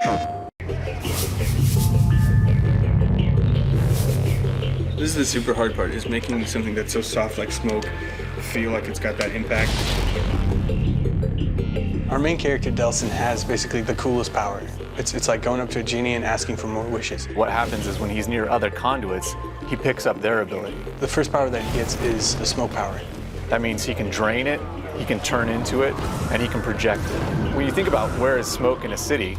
This is the super hard part, is making something that's so soft like smoke feel like it's got that impact. Our main character, Delsin, has basically the coolest power. It's like going up to a genie and asking for more wishes. What happens is when he's near other conduits, he picks up their ability. The first power that he gets is the smoke power. That means he can drain it, he can turn into it, and he can project it. When you think about where is smoke in a city,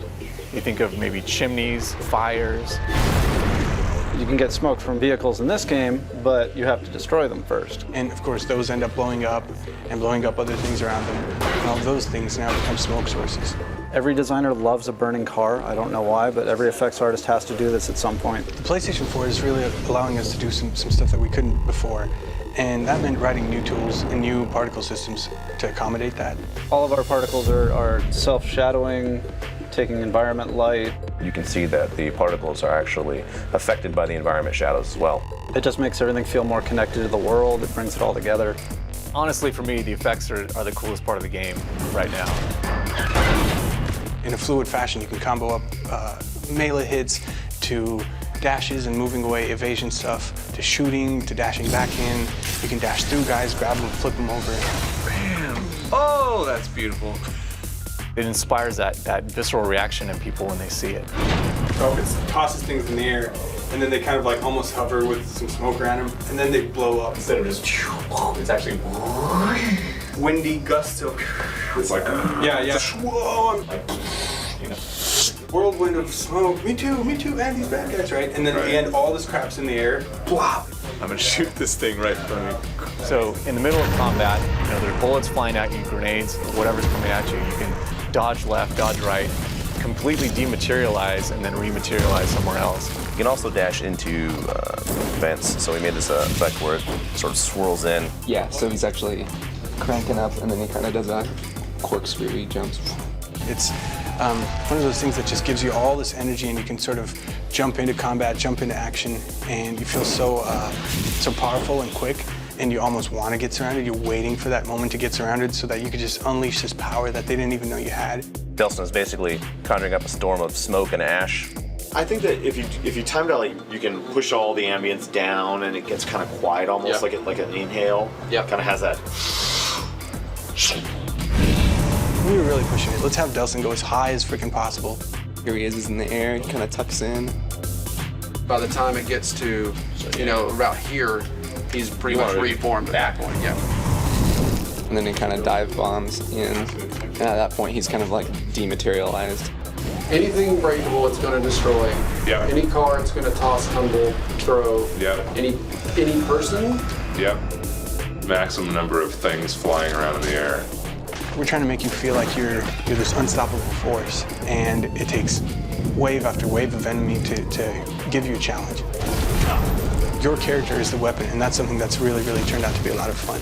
you think of maybe chimneys, fires. You can get smoke from vehicles in this game, but you have to destroy them first. And of course, those end up blowing up and blowing up other things around them. And all those things now become smoke sources. Every designer loves a burning car. I don't know why, but every effects artist has to do this at some point. The PlayStation 4 is really allowing us to do some stuff that we couldn't before. And that meant writing new tools and new particle systems to accommodate that. All of our particles are self-shadowing, taking environment light. You can see that the particles are actually affected by the environment shadows as well. It just makes everything feel more connected to the world. It brings it all together. Honestly, for me, the effects are the coolest part of the game right now. In a fluid fashion, you can combo up melee hits to dashes and moving away evasion stuff, to shooting, to dashing back in. You can dash through guys, grab them, flip them over. Bam! Oh, that's beautiful. It inspires that visceral reaction in people when they see it. So it tosses things in the air, and then they kind of like almost hover with some smoke around them, and then they blow up. Instead of just, it's actually windy gusts of, it's like, whoa, like, you know, whirlwind of smoke. Me too, and these bad guys, right? And then at the end, all this crap's in the air, plop. I'm gonna shoot this thing right in front of me. So in the middle of combat, you know, there are bullets flying at you, grenades, whatever's coming at you. You can dodge left, dodge right, completely dematerialize, and then rematerialize somewhere else. You can also dash into vents, so we made this effect where it sort of swirls in. Yeah, so he's actually cranking up, and then he kind of does a corkscrew, he jumps. It's one of those things that just gives you all this energy, and you can sort of jump into combat, jump into action, and you feel so powerful and quick, and you almost want to get surrounded. You're waiting for that moment to get surrounded so that you could just unleash this power that they didn't even know you had. Delsin is basically conjuring up a storm of smoke and ash. I think that if you timed out, like, you can push all the ambience down and it gets kind of quiet, almost like an inhale. Yeah, kind of has that. We were really pushing it. Let's have Delsin go as high as freaking possible. Here he is in the air, he kind of tucks in. By the time it gets to, you know, about here, he's pretty much reformed at that point, yeah. And then he kind of dive bombs in. And at that point, he's kind of like dematerialized. Anything breakable, it's going to destroy. Yeah. Any car, it's going to toss, tumble, throw. Yeah. Any person. Yep. Maximum number of things flying around in the air. We're trying to make you feel like you're this unstoppable force, and it takes wave after wave of enemy to give you a challenge. Your character is the weapon, and that's something that's really, really turned out to be a lot of fun.